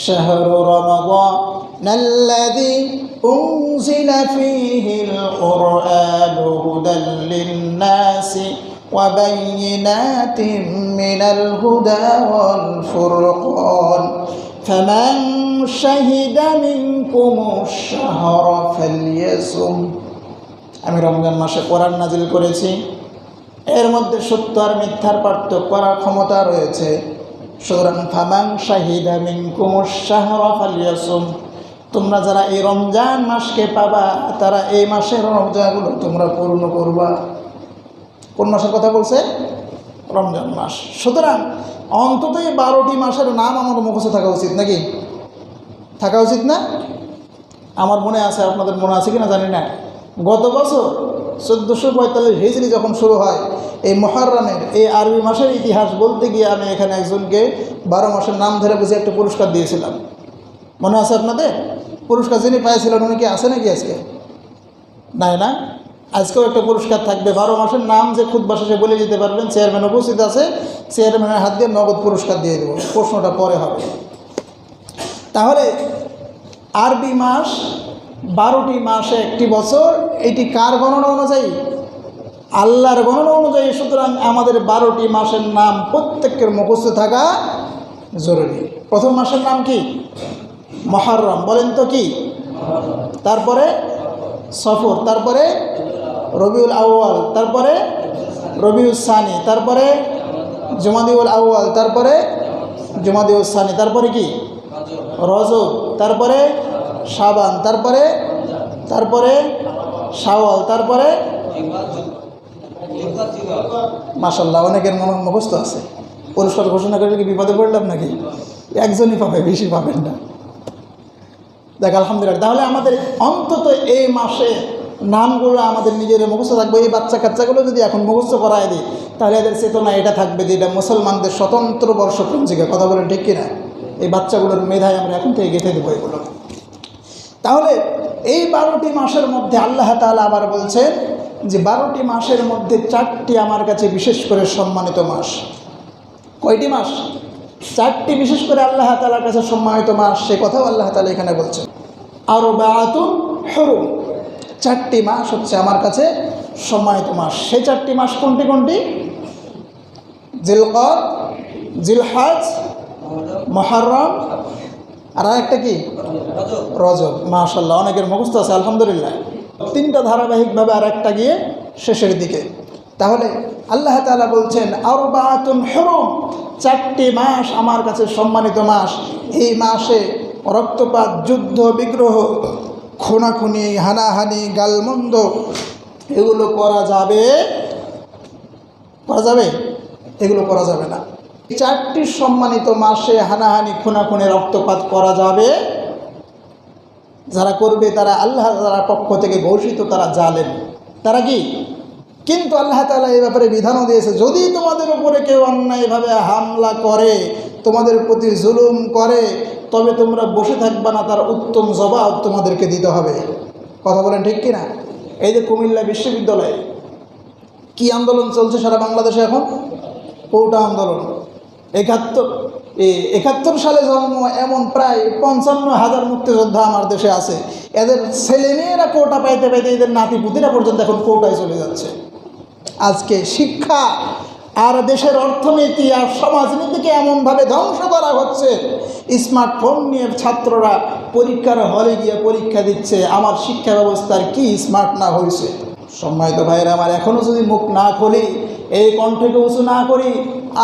শাহরু রমাদানাল্লাযী উনজিলা ফীহিল কুরআনু হুদাল লিন-নাসি ওয়া বায়িনাতিন মিনাল হুদা ওয়াল ফুরকান ফামান শাহিদা মিনকুমুশ শাহরা ফালইয়াসুম। আমি রমজান মাসে কোরআন নাজিল করেছি, এর মধ্যে সত্য আর মিথ্যার পার্থক্য করার ক্ষমতা রয়েছে। সুতরাং ফামান শাহিদা মিনকুমুশ শাহরা ফালইয়াসুম, তোমরা যারা এই রমজান মাসকে পাবা তারা এই মাসের রোজাগুলো তোমরা পূর্ণ করবা। কোন মাসের কথা বলছে? রমজান মাস। সুতরাং অন্তত এই 12টি মাসের নাম আমার মুখস্থ থাকা উচিত, নাকি থাকা উচিত না? আমার মনে আছে, আপনাদের মনে আছে কিনা জানি না, গত বছর 1445 হিজরি যখন শুরু হয় এই মুহররমের এই আরবি মাসের ইতিহাস বলতে গিয়ে আমি এখানে একজনকে 12 মাসের নাম ধরে বুঝে একটা পুরস্কার দিয়েছিলাম। মনে আছে আপনাদের? পুরস্কার যিনি পাইছিলেন উনি কি আছে নাকি আজকে? নাই না? আজকেও একটা পুরস্কার থাকবে, 12 মাসের নাম যে খুতবা শেষে বলে দিতে পারবেন, চেয়ারম্যান উপস্থিত আছে, চেয়ারম্যানের হাত দিয়ে নগদ পুরস্কার দিয়ে দেবো। প্রশ্নটা পরে হবে। তাহলে আরবি মাস 12টি মাসে একটি বছর, এটি কার গণনা অনুযায়ী? আল্লাহর গণনা অনুযায়ী। সুতরাং আমাদের 12টি মাসের নাম প্রত্যেকের মুখস্থ থাকা জরুরি। প্রথম মাসের নাম কি? মুহররম। বলেন তো কি? তারপরে সফর, তারপরে রবিউল আউয়াল, তারপরে রবিউল সানি, তারপরে জুমাদিউল আউয়াল, তারপরে জুমাদিউল সানি, তারপরে কি? রজব, তারপরে শাবান, তারপরে শাওয়াল, তারপরে মাশাআল্লাহ অনেকের মুখস্থ আছে। পুরস্কার ঘোষণা করে কি বিপদে পড়লাম নাকি? একজনই পাবে, বেশি পাবেন না। দেখ আলহামদুলিল্লাহ। তাহলে আমাদের অন্তত এই মাসে নামগুলো আমাদের নিজেদের মুখস্থ থাকবে। এই বাচ্চা কাচ্চাগুলো যদি এখন মুখস্থ করায় দিই, তাহলে এদের চেতনা এটা থাকবে যে এটা মুসলমানদের স্বতন্ত্র বর্ষপঞ্জিকা। কথা বলেন ঠিক কিনা? এই বাচ্চাগুলোর মেধায় আমরা এখন থেকে গেঁথে দেবো এগুলো। তাহলে এই 12টি মাসের মধ্যে আল্লাহ তাআলা আবার বলছেন যে 12টি মাসের মধ্যে 4টি আমার কাছে বিশেষ করে সম্মানিত মাস। কয়টি মাস? 4টি বিশেষ করে আল্লাহ তাআলার কাছে সম্মানিত মাস। সে কথাও আল্লাহ তাআলা এখানে বলছেন। আরবাআতুন হুরুম, 4টি মাস হচ্ছে আমার কাছে সম্মানিত মাস। সেই 4টি মাস কোনটি কোনটি? জিলকদ, জিলহজ, মুহররম, আর একটা কি? রজব। মাশাআল্লাহ অনেকের মুখস্থ আছে আলহামদুলিল্লাহ। 3টা ধারাবাহিকভাবে আর একটা গিয়ে শেষের দিকে। তাহলে আল্লাহ তাআলা বলছেন আরবাআতুন হুরুম, 4টি মাস আমার কাছে সম্মানিত মাস। এই মাসে রক্তপাত, যুদ্ধ বিগ্রহ, খুনাখুনি, হানাহানি, গালমন্দ এগুলো করা যাবে? এগুলো করা যাবে না। 4টি সম্মানিত মাসে হানাহানি, খুনাখুনি, রক্তপাত করা যাবে। যারা করবে তারা আল্লাহ তাআলার পক্ষ থেকে ঘোষিত তারা জালেম। তারা কি? কিন্তু আল্লাহ তাআলা এই ব্যাপারে বিধানও দিয়েছে, যদি তোমাদের উপরে কেউ অন্যায়ভাবে হামলা করে, তোমাদের প্রতি জুলুম করে, তবে তোমরা বসে থাকবে না, তার উত্তম জবাব তোমাদেরকে দিতে হবে। কথা বলেন ঠিক কিনা? এই যে কুমিল্লা বিশ্ববিদ্যালয়ে কি আন্দোলন চলছে সারা বাংলাদেশে এখন? কোটা আন্দোলন। 71 সালে জন্ম এমন প্রায় 55,000 মুক্তিযোদ্ধা আমার দেশে আছে। এদের ছেলেমেয়েরা কোটা পাইতে পাইতে এদের নাতিপুতিরা পর্যন্ত এখন কোটায় চলে যাচ্ছে। আজকে শিক্ষা আর দেশের অর্থনীতি আর সমাজনীতিকে এমনভাবে ধ্বংস করা হচ্ছে, স্মার্টফোন নিয়ে ছাত্ররা পরীক্ষার হলে গিয়ে পরীক্ষা দিচ্ছে। আমার শিক্ষা ব্যবস্থার কি স্মার্ট না হয়েছে? সম্মানিত ভাইয়েরা আমার, এখনও যদি মুখ না খুলি, এই কণ্ঠকে উঁচু না করি,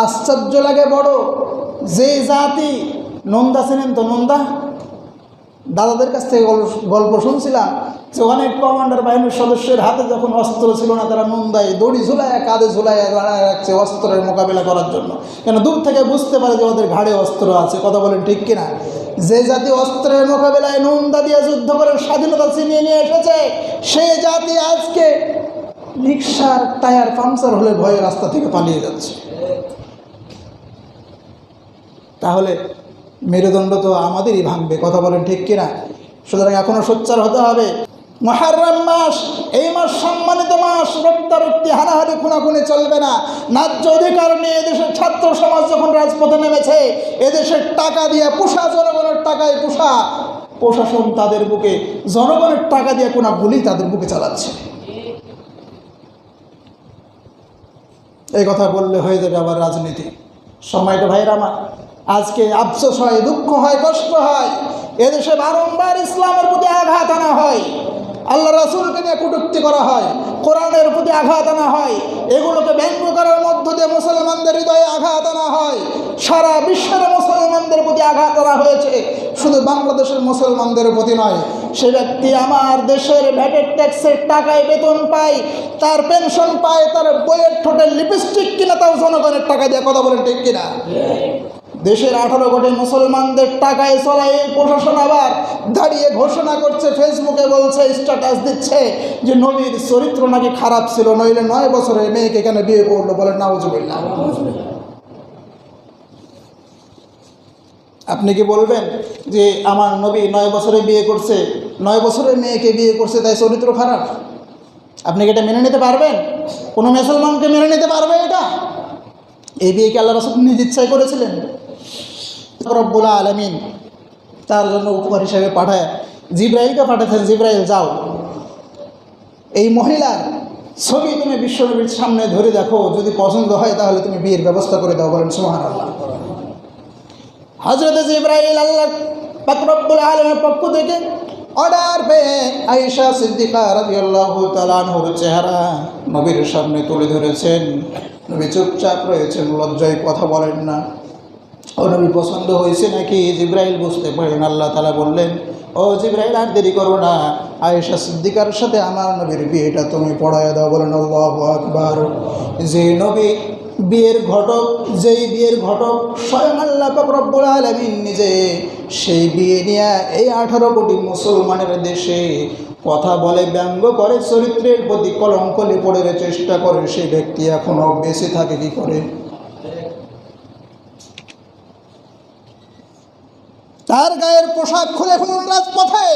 আশ্চর্য লাগে বড়। যে জাতি, নন্দা চেনেন তো? নন্দা দাদাদের কাছ থেকে গল্প শুনছিলাম যে অনেক কমান্ডার বাহিনীর সদস্যের হাতে যখন অস্ত্র ছিল না, তারা নন্দায় দড়ি ঝুলায়, কাঁধে ঝুলায় দাঁড়ায় রাখছে অস্ত্রের মোকাবিলা করার জন্য। কেন? দূর থেকে বুঝতে পারে যে ওদের ঘাড়ে অস্ত্র আছে। কথা বলেন ঠিক কিনা? যে জাতি অস্ত্রের মোকাবিলায় নন্দা দিয়ে যুদ্ধ করে স্বাধীনতা ছিনিয়ে নিয়ে এসেছে, সেই জাতি আজকে রিক্সার টায়ার পাংচার হলে ভয়ে রাস্তা থেকে পালিয়ে যাচ্ছে। তাহলে মেরুদণ্ড তো আমাদেরই ভাঙবে। কথা বলেন ঠিক কিনা? সুতরাং এখনও সোচ্চার হতে হবে। মুহররম মাস, এই মাস সম্মানিত মাস। রক্তারক্তি, হানাহানি, খুনাখুনি চলবে না। ন্যায্য অধিকার নিয়ে এদেশের ছাত্র সমাজ যখন রাজপথে নেমেছে, এদেশের টাকা দিয়ে পোষা, জনগণের টাকায় পোষা প্রশাসন তাদের বুকে, জনগণের টাকা দিয়ে কোনো গুলি তাদের বুকে চালাচ্ছে। এই কথা বললে হয়ে যাবে আবার রাজনীতি। সম্মানিত ভাইয়েরা আমার, আজকে আফসোস হয়, দুঃখ হয়, কষ্ট হয়। এদেশে বারংবার ইসলামের প্রতি আঘাত আনা হয়, আল্লাহ রাসূলকে নিয়ে কটূক্তি করা হয়, কোরআনের প্রতি আঘাত আনা হয়। এগুলোকে ব্যঙ্গ করার মধ্য দিয়ে মুসলমানদের হৃদয়ে আঘাত আনা হয়। সারা বিশ্বের মুসলমানদের প্রতি আঘাত আনা হয়েছে, শুধু বাংলাদেশের মুসলমানদের প্রতি নয়। সে ব্যক্তি আমার দেশের ভ্যাটের ট্যাক্সের টাকায় বেতন পায়, তার পেনশন পায়, তার বইয়ের ঠোঁটের লিপস্টিক কিনা তাও জনগণের টাকা দিয়ে। কথা বলেন ঠিক কিনা? দেশের 18 কোটি মুসলমানদের টাকায় চলা এই প্রশাসন আবার দাঁড়িয়ে ঘোষণা করছে, ফেসবুকে বলছে, স্ট্যাটাস দিচ্ছে যে নবীর চরিত্র নাকি খারাপ ছিল, নইলে 9 বছরের মেয়েকে এখানে বিয়ে করলো। বলে নাউজুবিল্লাহ। আপনি কি বলবেন যে আমার নবী 9 বছরে বিয়ে করছে, 9 বছরের মেয়েকে বিয়ে করছে, তাই চরিত্র খারাপ? আপনি কি এটা মেনে নিতে পারবেন? কোনো মুসলমানকে মেনে নিতে পারবে এটা? এই বিয়েকে আল্লাহ রাসূল নিজ ইচ্ছায় করেছিলেন। রব্বুল আলামিন তার জন্য উপহার হিসেবে পাঠায় জিব্রাইলকে পাঠাতেন, জিব্রাইল যাও, এই মহিলার ছবি তুমি বিশ্বনবীর সামনে ধরে দেখো, যদি পছন্দ হয় তাহলে তুমি বিয়ের ব্যবস্থা করে দাও। বলেন সুবহানাল্লাহ। হযরত জিব্রাইল আল্লাহ পাক রব্বুল আলামিনের পক্ষ থেকে অর্ডার পেয়ে আয়েশা সিদ্দিকা রাদিয়াল্লাহু তাআলা আনহার চেহারা নবীর সামনে তুলে ধরেছেন। নবী চুপচাপ রয়েছেন, লজ্জায় কথা বলেন না। ও নবী পছন্দ হয়েছে নাকি? জিব্রাইল বুঝতে পারেন। আল্লাহ তাআলা বললেন, ও জিব্রাইল আর দেরি করো না, আয়েশা সিদ্দিকার সাথে আমার নবীর বিয়েটা তুমি পড়ায় দাও। বলেন আল্লাহু আকবার। যে নবী বিয়ের ঘটক, যেই বিয়ের ঘটক স্বয়ং আল্লাহ পাক রব্বুল আলামিন নিজে, সেই বিয়ে নিয়ে এই 18 কোটি মুসলমানের দেশে কথা বলে, ব্যঙ্গ করে, চরিত্রের প্রতি কলঙ্ক লেপনের চেষ্টা করে, সেই ব্যক্তি এখনও বেঁচে থাকে কি করে? তার গায়ের পোশাক খুলে ফেলুন রাজপথে,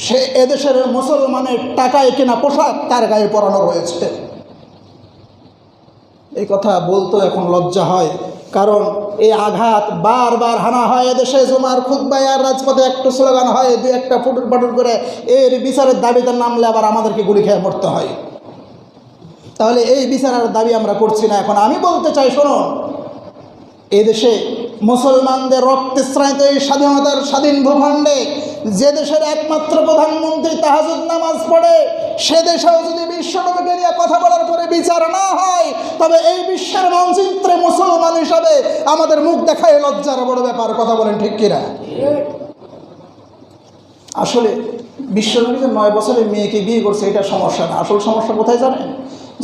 সে এদেশের মুসলমানের টাকায় কেনা পোশাক তার গায়ে পরানো রয়েছে। এই কথা বলতেও এখন লজ্জা হয়, কারণ এই আঘাত বারবার হানা হয় এদেশে। জুমার খুতবায় আর রাজপথে একটু স্লোগান হয়, দুই একটা ফুটুর পাটুর করে, এর বিচারের দাবিতে নামলে আবার আমাদেরকে গুলি খেয়ে মরতে হয়। তাহলে এই বিচারের দাবি আমরা করছি না। এখন আমি বলতে চাই, শুনুন, এদেশে মুসলমানদের রক্তে স্নায়িত এই স্বাধীনতার স্বাধীন ভূখণ্ডে যে দেশের একমাত্র প্রধানমন্ত্রী তাহাজ্জুদ নামাজ পড়ে, সে দেশেও যদি বিশ্বনবীকে নিয়ে কথা বলার পরে বিচার না হয়, তবে এই বিশ্বের মানচিত্রে মুসলমান হিসাবে আমাদের মুখ দেখায় লজ্জার বড় ব্যাপার। কথা বলেন ঠিক কিনা? আসলে বিশ্বনবী যে 9 বছরের মেয়েকে বিয়ে করছে এটা সমস্যা না। আসল সমস্যা কোথায় জানেন?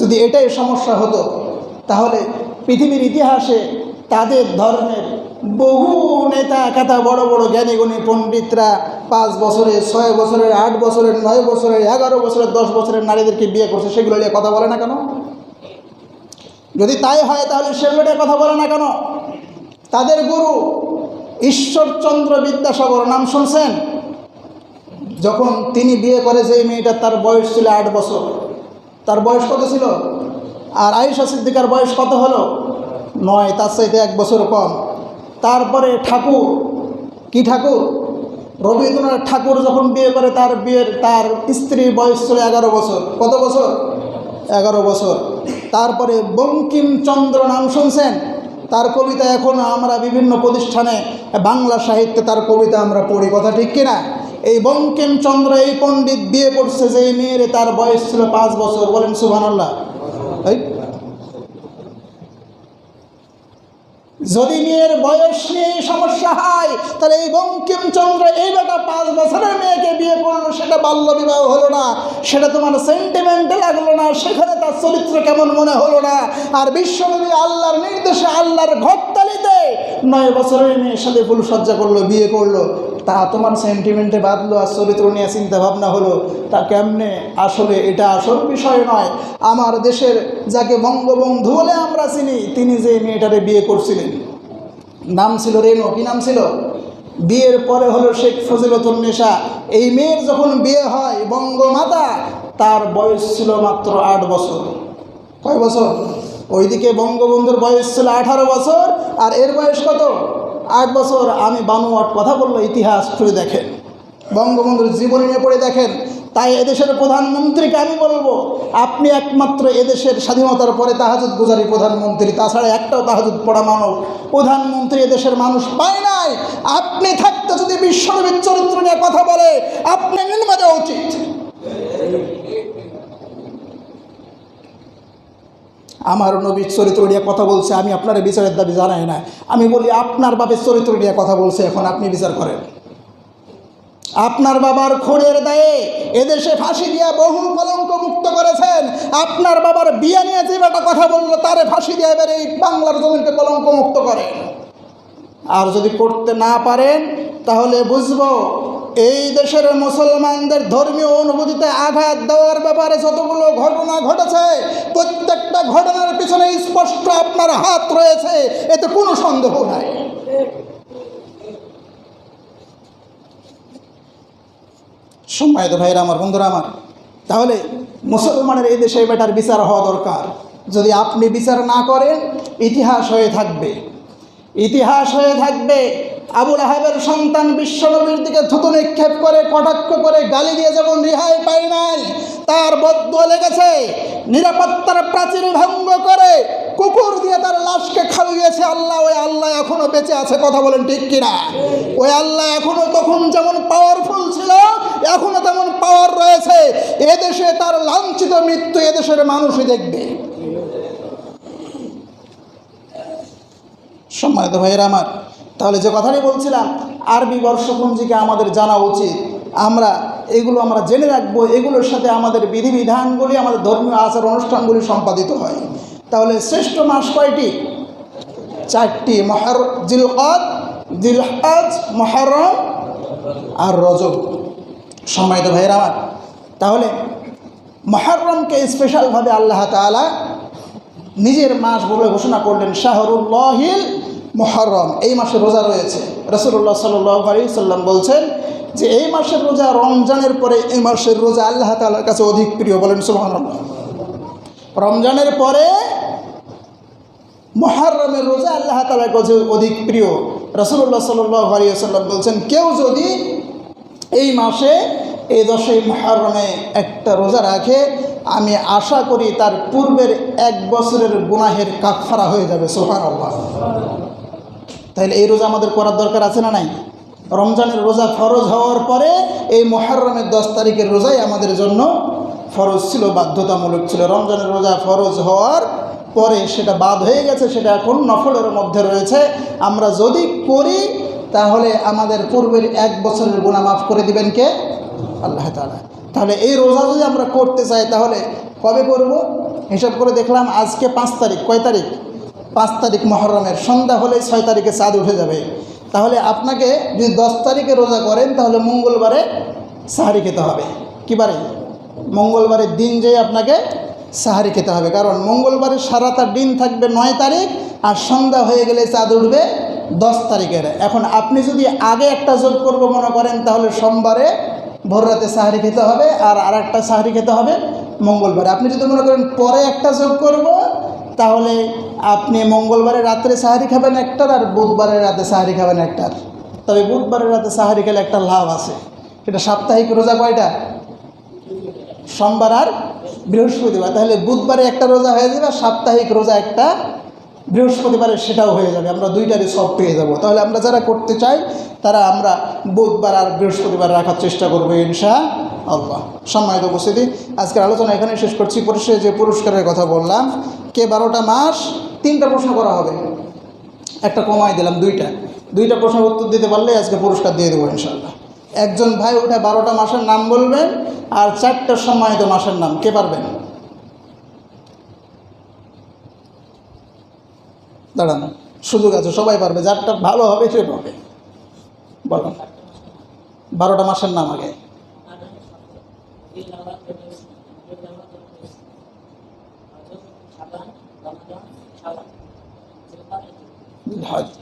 যদি এটাই সমস্যা হতো তাহলে পৃথিবীর ইতিহাসে তাদের ধর্মের বহু নেতা কাতা, বড় বড় জ্ঞানীগুণী পণ্ডিতরা 5 বছরের, 6 বছরের, 8 বছরের, 9 বছরের, 11 বছরের, 10 বছরের নারীদেরকে বিয়ে করছে, সেগুলো নিয়ে কথা বলে না কেন? যদি তাই হয় তাহলে সেগুলো নিয়ে কথা বলে না কেন? তাদের গুরু ঈশ্বরচন্দ্র বিদ্যাসাগর নাম শুনছেন? যখন তিনি বিয়ে করে যে মেয়েটা, তার বয়স ছিল 8 বছর। তার বয়স কত ছিল? আর আয়েশা সিদ্দিকার বয়স কত হলো? 9, তার চাইতে 1 বছর কম। তারপরে ঠাকুর, কি ঠাকুর? রবীন্দ্রনাথ ঠাকুর যখন বিয়ে করে, তার স্ত্রীর বয়স ছিল 11 বছর। কত বছর? 11 বছর। তারপরে বঙ্কিমচন্দ্র নাম শুনছেন? তার কবিতা এখন আমরা বিভিন্ন প্রতিষ্ঠানে বাংলা সাহিত্যে তার কবিতা আমরা পড়ি। কথা ঠিক কিনা? এই বঙ্কিমচন্দ্র, এই পণ্ডিত বিয়ে করছে যে মেয়ের, তার বয়স ছিল 5 বছর। বলেন সুবহানাল্লাহ। যদি মেয়ের বয়স নিয়ে সমস্যা হয়, তাহলে এই বঙ্কিমচন্দ্র এই বেটা 5 বছরের মেয়েকে বিয়ে করলো, সেটা বাল্য বিবাহ হলো না, সেটা তোমার সেন্টিমেন্টে লাগলো না, সেখানে তার চরিত্র কেমন মনে হলো না। আর বিশ্বনবী আল্লাহর নির্দেশে, আল্লাহর ঘরতালিতে 9 বছরের মেয়ের সাথে ফুলসজ্জা করলো, বিয়ে করলো, তা তোমার সেন্টিমেন্টে বাঁধলো আর চরিত্র নিয়ে চিন্তা ভাবনা হলো, তা কেমনে? আসলে এটা আসল বিষয় নয়। আমার দেশের যাকে বঙ্গবন্ধু বলে আমরা চিনি, তিনি যে মেয়েটারে বিয়ে করছিলেন, নাম ছিল রেণু। কি নাম ছিল? বিয়ের পরে হলো শেখ ফজিলতুন্নেসা। এই মেয়ের যখন বিয়ে হয়, বঙ্গমাতা, তার বয়স ছিল মাত্র 8 বছর। কয় বছর? ওইদিকে বঙ্গবন্ধুর বয়স ছিল 18 বছর, আর এর বয়স কত? 8 বছর। আমি বানোয়াট কথা বললো, ইতিহাস খুলে দেখেন, বঙ্গবন্ধুর জীবনী নিয়ে পড়ে দেখেন। তাই এদেশের প্রধানমন্ত্রীকে আমি বলবো, আপনি একমাত্র এদেশের স্বাধীনতার পরে তাহাজ্জুদ গুজারি প্রধানমন্ত্রী, তাছাড়া একটাও তাহাজ্জুদ পড়া মানব প্রধানমন্ত্রী এদেশের মানুষ পায় নাই। আপনি থাকতে যদি বিশ্বনবীর চরিত্র নিয়ে কথা বলে, আপনি নির্মা দেওয়া উচিত। আমার নবীর চরিত্র নিয়ে কথা বলছে, আমি আপনার বিচারের দাবি জানাই না। আমি বলি, আপনার বাপের চরিত্র নিয়ে কথা বলছে, এখন আপনি বিচার করেন। আপনার বাবার খুনের দায়ে এদেশে ফাঁসি দিয়া বহু কলঙ্ক মুক্ত করেছেন। আপনার বাবার বিয়ে নিয়ে যে বেটা কথা বললো, তারে ফাঁসি দিয়ে এবার এই বাংলার জমিনকে কলঙ্ক মুক্ত করেন। আর যদি করতে না পারেন, তাহলে বুঝবো এই দেশের মুসলমানদের ধর্মীয় অনুভূতিতে আঘাত দেওয়ার ব্যাপারে যতগুলো ঘটনা ঘটেছে, প্রত্যেকটা ঘটনার পিছনে স্পষ্ট আপনার হাত রয়েছে, এতে কোনো সন্দেহ নাই। সম্মানিত ভাইরা আমার, বন্ধুরা আমার, তাহলে মুসলমানের এই দেশে বেটার বিচার হওয়া দরকার। যদি আপনি বিচার না করেন ইতিহাস হয়ে থাকবে, ইতিহাস হয়ে থাকবে। আবু লাহাবের সন্তান বিশ্বনবীর দিকে থুতু নিক্ষেপ করে, কটাক্ষ করে, গালি দিয়ে যেমন রেহাই পায় নাই, তার বদদোয়া লেগেছে। নিরাপত্তার প্রাচীর ভঙ্গ করে কুকুর দিয়ে তার লাশকে খাওয়িয়েছে আল্লাহ। ওই আল্লাহ এখনো বেঁচে আছে, কথা বলেন ঠিক কিনা? ওই আল্লাহ এখনো তখন যেমন পাওয়ারফুল ছিল এখনো তেমন পাওয়ার রয়েছে। এদেশে তার লাঞ্ছিত মৃত্যু এদেশের মানুষই দেখবে। সম্মানিত ভাইয়েরা আমার, তাহলে যে কথাটি বলছিলাম, আরবি বর্ষপঞ্জিকা আমাদের জানা উচিত। আমরা জেনে রাখবো, এগুলোর সাথে আমাদের বিধিবিধানগুলি, আমাদের ধর্মীয় আচার অনুষ্ঠানগুলি সম্পাদিত হয়। তাহলে শ্রেষ্ঠ মাস কয়টি? 4টি, জিলকদ, জিলহজ, মুহররম আর রজব। সম্মানিত ভাইয়েরা আমার, তাহলে মুহররমকে স্পেশালভাবে আল্লাহ তাআলা নিজের মাস বলে ঘোষণা করলেন, শাহরুল্লাহিল মুহররম। এই মাসে রোজা রয়েছে। রাসূলুল্লাহ সাল্লাল্লাহু আলাইহি ওয়াসাল্লাম বলছেন যে এই মাসের রোজা রমজানের পরে এই মাসের রোজা আল্লাহ তাআলার কাছে অধিক প্রিয়। বলেন সুবহানাল্লাহ। রমজানের পরে মুহররমের রোজা আল্লাহ তাআলার কাছে অধিক প্রিয়। রাসূলুল্লাহ সাল্লাল্লাহু আলাইহি ওয়াসাল্লাম বলছেন, কেউ যদি এই মাসে এই 10ই মুহররমে একটা রোজা রাখে, আমি আশা করি তার পূর্বের 1 বছরের গুনাহের কাফারা হয়ে যাবে। সুবহানাল্লাহ। তাহলে এই রোজা আমাদের করার দরকার আছে না নাই? রমজানের রোজা ফরজ হওয়ার পরে এই মুহররমের 10 তারিখের রোজাই আমাদের জন্য ফরজ ছিল, বাধ্যতামূলক ছিল। রমজানের রোজা ফরজ হওয়ার পরে সেটা বাদ হয়ে গেছে, সেটা এখন নফলের মধ্যে রয়েছে। আমরা যদি করি তাহলে আমাদের পূর্বের 1 বছরের গুনাহ মাফ করে দিবেন কে? আল্লাহ তাআলা। তাহলে এই রোজা যদি আমরা করতে চাই তাহলে কবে করব? হিসাব করে দেখলাম আজকে 5 তারিখ। কয় তারিখ? 5 তারিখ মুহররমের। সন্ধ্যা হলে 6 তারিখে চাঁদ উঠে যাবে। তাহলে আপনাকে যদি 10 তারিখে রোজা করেন তাহলে মঙ্গলবারে সাহারি খেতে হবে। কী বারে? মঙ্গলবারের দিন যেয়ে আপনাকে সাহারি খেতে হবে, কারণ মঙ্গলবারের সারাটা দিন থাকবে 9 তারিখ, আর সন্ধ্যা হয়ে গেলে চাঁদ উঠবে 10 তারিখের। এখন আপনি যদি আগে একটা যোগ করব মনে করেন, তাহলে সোমবারে ভোর রাতে সাহারি খেতে হবে, আর আরেকটা সাহারি খেতে হবে মঙ্গলবারে। আপনি যদি মনে করেন পরে একটা যোগ করব, তাহলে আপনি মঙ্গলবারে রাত্রে সাহারি খাবেন একটার, আর বুধবারের রাতে সাহারি খাবেন একটার। তবে বুধবারের রাতে সাহারি খেলে একটা লাভ আছে, সেটা সাপ্তাহিক রোজা কয়টা? সোমবার আর বৃহস্পতিবার। তাহলে বুধবারে একটা রোজা হয়ে যাবে, আর সাপ্তাহিক রোজা একটা বৃহস্পতিবারে সেটাও হয়ে যাবে। আমরা দুইটারই সব পেয়ে যাব। তাহলে আমরা যারা করতে চাই তারা আমরা বুধবার আর বৃহস্পতিবার রাখার চেষ্টা করবো ইনশাআল্লাহ। সম্মানিত উপস্থিতি, আজকের আলোচনা এখানে শেষ করছি। পরিশেষে যে পুরস্কারের কথা বললাম, কে 12টা মাস 3টা প্রশ্ন করা হবে, একটা কমাই দিলাম 2টা প্রশ্নের উত্তর দিতে পারলে আজকে পুরস্কার দিয়ে দেবো ইনশাআল্লাহ। একজন ভাই ওটা 12টা মাসের নাম বলবেন আর 4টা সম্মানিত মাসের নাম। কে পারবেন? দাঁড়ান, সুযোগ আছে, সবাই পারবে, যারটা ভালো হবে সে পাবে। বলো 12টা মাসের নাম আগে।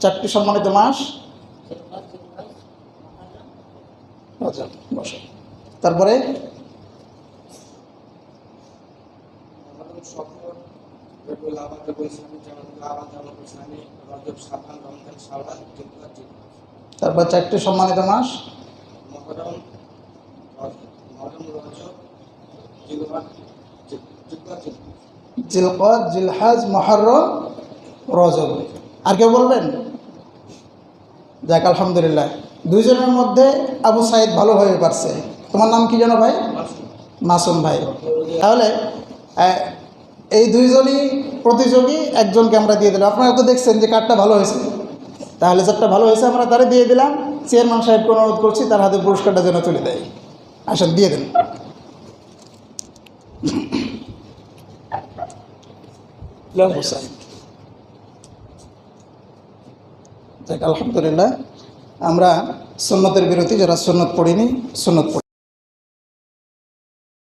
চারটি সম্মানিত মাস। তারপরে তারপর 4টি সম্মানিত মাস। জিলকদ, জিলহজ, মুহররম, রজব। আর কেউ বলবেন? যাক, আলহামদুলিল্লাহ। 2 জনের মধ্যে আবু সাইদ ভালোভাবে পারছে। তোমার নাম কি জানো ভাই? মাসুম ভাই। তাহলে এই 2 জনই প্রতিযোগী, একজনকে আমরা দিয়ে দিলাম। আপনারা তো দেখছেন যে কার্ডটা ভালো হয়েছে, তাহলে যারটা ভালো হয়েছে আমরা তারে দিয়ে দিলাম। চেয়ারম্যান সাহেবকে অনুরোধ করছি তার হাতে পুরস্কারটা যেন তুলে দেয়। আসেন, দিয়ে দেন। আলহামদুলিল্লাহ। আমরা সুন্নতের বিরতি, যারা সুন্নত পড়িনি সুন্নত পড়ি।